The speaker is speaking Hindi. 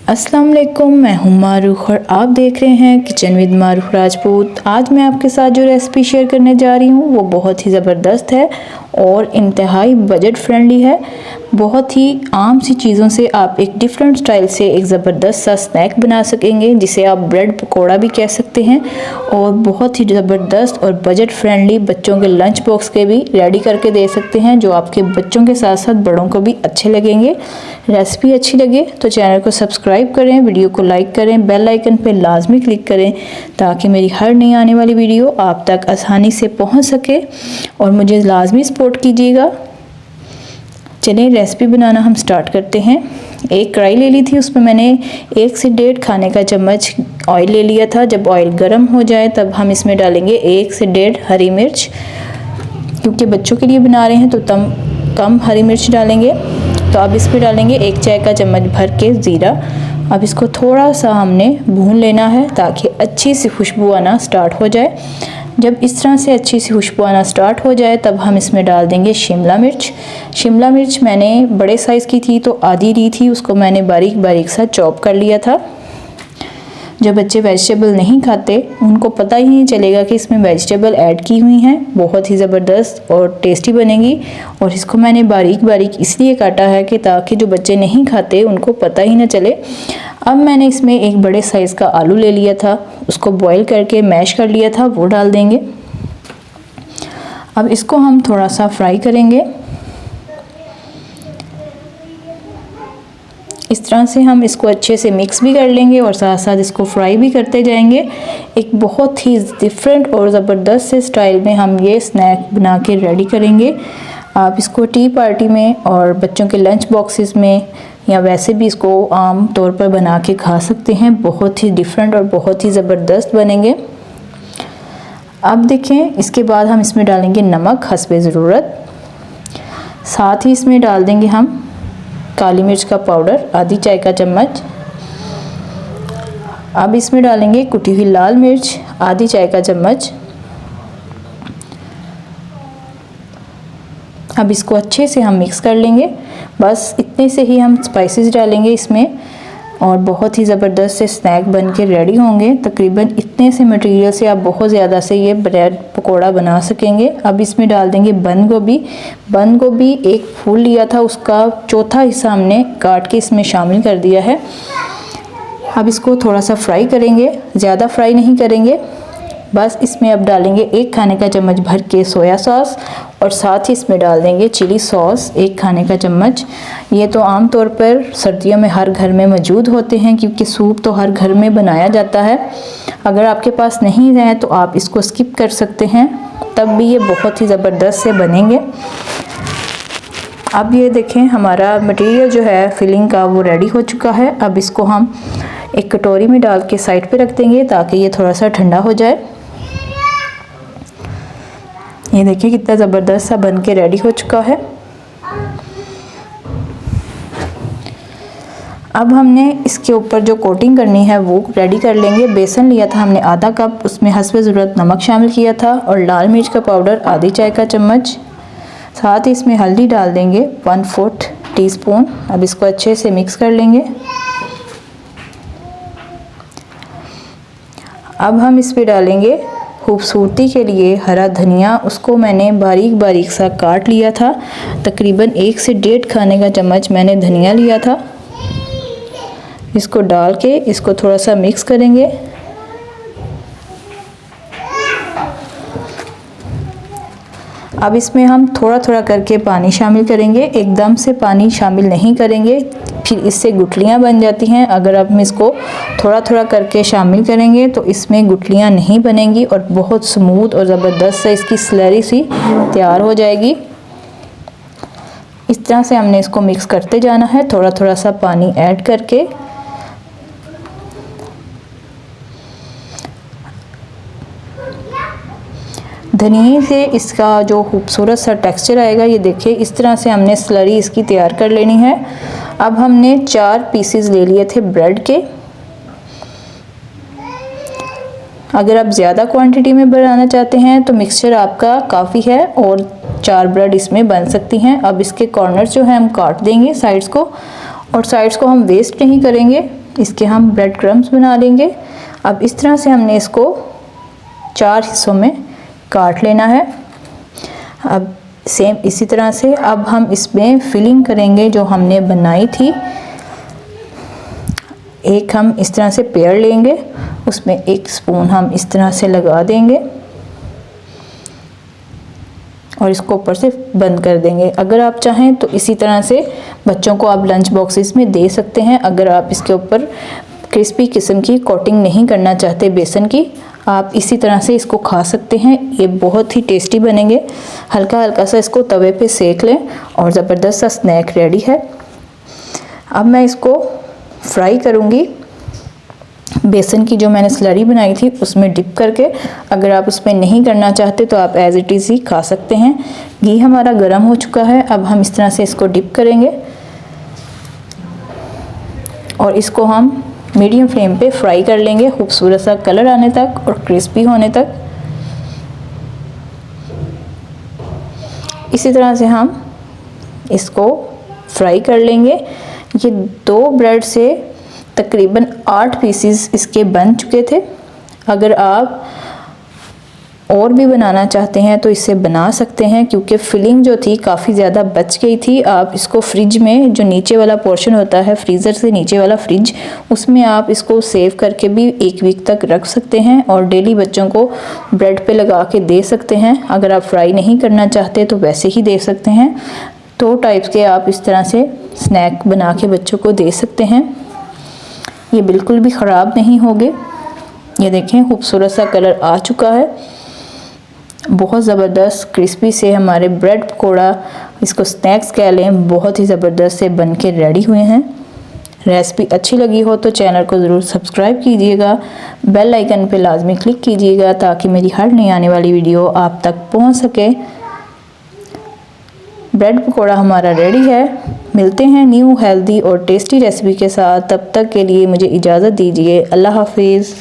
अस्सलाम वालेकुम, मैं हूं मारूख और आप देख रहे हैं किचन विद मारूख राजपूत। आज मैं आपके साथ जो रेसिपी शेयर करने जा रही हूं वो बहुत ही ज़बरदस्त है और इंतहाई बजट फ्रेंडली है। बहुत ही आम सी चीज़ों से आप एक डिफरेंट स्टाइल से एक ज़बरदस्त सा स्नैक बना सकेंगे, जिसे आप ब्रेड पकौड़ा भी कह सकते हैं। और बहुत ही ज़बरदस्त और बजट फ्रेंडली बच्चों के लंच बॉक्स के भी रेडी करके दे सकते हैं, जो आपके बच्चों के साथ साथ बड़ों को भी अच्छे लगेंगे। रेसिपी अच्छी लगे तो चैनल को सब्सक्राइब करें, वीडियो को लाइक करें, बेल आइकन पर लाजमी क्लिक करें ताकि मेरी हर नई आने वाली वीडियो आप तक आसानी से पहुंच सके और मुझे लाजमी सपोर्ट कीजिएगा। चलिए रेसिपी बनाना हम स्टार्ट करते हैं। एक कढ़ाई ले ली थी, उसमें मैंने 1 से 1.5 खाने का चम्मच ऑयल ले लिया था। जब ऑयल गर्म हो जाए तब हम इसमें डालेंगे 1 से 1.5 हरी मिर्च, क्योंकि बच्चों के लिए बना रहे हैं तो कम हरी मिर्च डालेंगे। तो अब इसमें डालेंगे 1 चाय का चम्मच भर के ज़ीरा। अब इसको थोड़ा सा हमने भून लेना है ताकि अच्छी सी खुशबू आना स्टार्ट हो जाए। जब इस तरह से अच्छी सी खुशबू आना स्टार्ट हो जाए तब हम इसमें डाल देंगे शिमला मिर्च। शिमला मिर्च मैंने बड़े साइज़ की थी तो आधी ली थी, उसको मैंने बारीक बारीक सा चॉप कर लिया था। जो बच्चे वेजिटेबल नहीं खाते उनको पता ही नहीं चलेगा कि इसमें वेजिटेबल ऐड की हुई हैं। बहुत ही ज़बरदस्त और टेस्टी बनेगी। और इसको मैंने बारीक बारीक इसलिए काटा है कि ताकि जो बच्चे नहीं खाते उनको पता ही ना चले। अब मैंने इसमें एक बड़े साइज़ का आलू ले लिया था, उसको बॉईल करके मैश कर लिया था, वो डाल देंगे। अब इसको हम थोड़ा सा फ्राई करेंगे। इस तरह से हम इसको अच्छे से मिक्स भी कर लेंगे और साथ साथ इसको फ्राई भी करते जाएंगे। एक बहुत ही डिफरेंट और ज़बरदस्त से स्टाइल में हम ये स्नैक बना के रेडी करेंगे। आप इसको टी पार्टी में और बच्चों के लंच बॉक्सेस में या वैसे भी इसको आम तौर पर बना के खा सकते हैं। बहुत ही डिफरेंट और बहुत ही ज़बरदस्त बनेंगे। अब देखें, इसके बाद हम इसमें डालेंगे नमक हस्बे ज़रूरत। साथ ही इसमें डाल देंगे हम काली मिर्च का पाउडर आधी चाय का चम्मच। अब इसमें डालेंगे कुटी हुई लाल मिर्च आधी चाय का चम्मच। अब इसको अच्छे से हम मिक्स कर लेंगे। बस इतने से ही हम स्पाइसेस डालेंगे इसमें और बहुत ही ज़बरदस्त से स्नैक बन के रेडी होंगे। तकरीबन इतने से मटेरियल से आप बहुत ज़्यादा से ये ब्रेड पकोड़ा बना सकेंगे। अब इसमें डाल देंगे बंद गोभी। बंद गोभी एक फूल लिया था, उसका चौथा हिस्सा हमने काट के इसमें शामिल कर दिया है। अब इसको थोड़ा सा फ्राई करेंगे, ज़्यादा फ्राई नहीं करेंगे। बस इसमें अब डालेंगे 1 खाने का चम्मच भर के सोया सॉस और साथ ही इसमें डाल देंगे चिली सॉस 1 खाने का चम्मच। ये तो आम तौर पर सर्दियों में हर घर में मौजूद होते हैं, क्योंकि सूप तो हर घर में बनाया जाता है। अगर आपके पास नहीं है तो आप इसको स्किप कर सकते हैं, तब भी ये बहुत ही ज़बरदस्त से बनेंगे। अब ये देखें, हमारा मटेरियल जो है फिलिंग का वो रेडी हो चुका है। अब इसको हम एक कटोरी में डाल के साइड पे रख देंगे ताकि ये थोड़ा सा ठंडा हो जाए। ये देखिए कितना ज़बरदस्त सा बन के रेडी हो चुका है। अब हमने इसके ऊपर जो कोटिंग करनी है वो रेडी कर लेंगे। बेसन लिया था हमने आधा कप, उसमें हस्बे ज़रूरत नमक शामिल किया था और लाल मिर्च का पाउडर आधी चाय का चम्मच। साथ ही इसमें हल्दी डाल देंगे 1/4 टीस्पून। अब इसको अच्छे से मिक्स कर लेंगे। अब हम इस पे डालेंगे खूबसूरती के लिए हरा धनिया, उसको मैंने बारीक बारीक सा काट लिया था। तकरीबन 1 से 1.5 खाने का चम्मच मैंने धनिया लिया था। इसको डाल के इसको थोड़ा सा मिक्स करेंगे। अब इसमें हम थोड़ा थोड़ा करके पानी शामिल करेंगे, एकदम से पानी शामिल नहीं करेंगे, फिर इससे गुठलियाँ बन जाती हैं। अगर हम इसको थोड़ा थोड़ा करके शामिल करेंगे तो इसमें गुठलियाँ नहीं बनेंगी और बहुत स्मूथ और ज़बरदस्त से इसकी स्लरी सी तैयार हो जाएगी। इस तरह से हमने इसको मिक्स करते जाना है, थोड़ा थोड़ा सा पानी ऐड करके। धनिए से इसका जो खूबसूरत सा टेक्सचर आएगा, ये देखिए इस तरह से हमने स्लरी इसकी तैयार कर लेनी है। अब हमने 4 पीसेस ले लिए थे ब्रेड के। अगर आप ज़्यादा क्वांटिटी में बनाना चाहते हैं तो मिक्सचर आपका काफ़ी है और 4 ब्रेड इसमें बन सकती हैं। अब इसके कॉर्नर्स जो है हम काट देंगे साइड्स को, और साइड्स को हम वेस्ट नहीं करेंगे। इसके हम ब्रेड क्रम्स बना लेंगे। अब इस तरह से हमने इसको 4 हिस्सों में काट लेना है। अब सेम इसी तरह से अब हम इसमें फिलिंग करेंगे जो हमने बनाई थी। एक हम इस तरह से पेयर लेंगे, उसमें 1 स्पून हम इस तरह से लगा देंगे और इसको ऊपर से बंद कर देंगे। अगर आप चाहें तो इसी तरह से बच्चों को आप लंच बॉक्सेस में दे सकते हैं। अगर आप इसके ऊपर क्रिस्पी किस्म की कोटिंग नहीं करना चाहते बेसन की, आप इसी तरह से इसको खा सकते हैं। ये बहुत ही टेस्टी बनेंगे। हल्का हल्का सा इसको तवे पे सेक लें और ज़बरदस्त सा स्नैक रेडी है। अब मैं इसको फ्राई करूँगी बेसन की जो मैंने स्लरी बनाई थी उसमें डिप करके। अगर आप उसमें नहीं करना चाहते तो आप एज इट इज़ ही खा सकते हैं। घी हमारा गर्म हो चुका है। अब हम इस तरह से इसको डिप करेंगे और इसको हम मीडियम फ्लेम पे फ्राई कर लेंगे खूबसूरत सा कलर आने तक और क्रिस्पी होने तक। इसी तरह से हम इसको फ्राई कर लेंगे। ये 2 ब्रेड से तकरीबन 8 पीसेस इसके बन चुके थे। अगर आप और भी बनाना चाहते हैं तो इससे बना सकते हैं, क्योंकि फिलिंग जो थी काफ़ी ज़्यादा बच गई थी। आप इसको फ्रिज में, जो नीचे वाला पोर्शन होता है फ्रीज़र से नीचे वाला फ्रिज, उसमें आप इसको सेव करके भी 1 वीक तक रख सकते हैं और डेली बच्चों को ब्रेड पे लगा के दे सकते हैं। अगर आप फ्राई नहीं करना चाहते तो वैसे ही दे सकते हैं। 2 टाइप्स के आप इस तरह से स्नैक बना के बच्चों को दे सकते हैं। ये बिल्कुल भी ख़राब नहीं होंगे। ये देखें खूबसूरत सा कलर आ चुका है। बहुत ज़बरदस्त क्रिस्पी से हमारे ब्रेड पकौड़ा, इसको स्नैक्स कह लें, बहुत ही ज़बरदस्त से बन के रेडी हुए हैं। रेसिपी अच्छी लगी हो तो चैनल को ज़रूर सब्सक्राइब कीजिएगा, बेल आइकन पे लाजमी क्लिक कीजिएगा ताकि मेरी हर नई आने वाली वीडियो आप तक पहुंच सके। ब्रेड पकौड़ा हमारा रेडी है। मिलते हैं न्यू हेल्दी और टेस्टी रेसिपी के साथ। तब तक के लिए मुझे इजाज़त दीजिए। अल्लाह हाफिज़।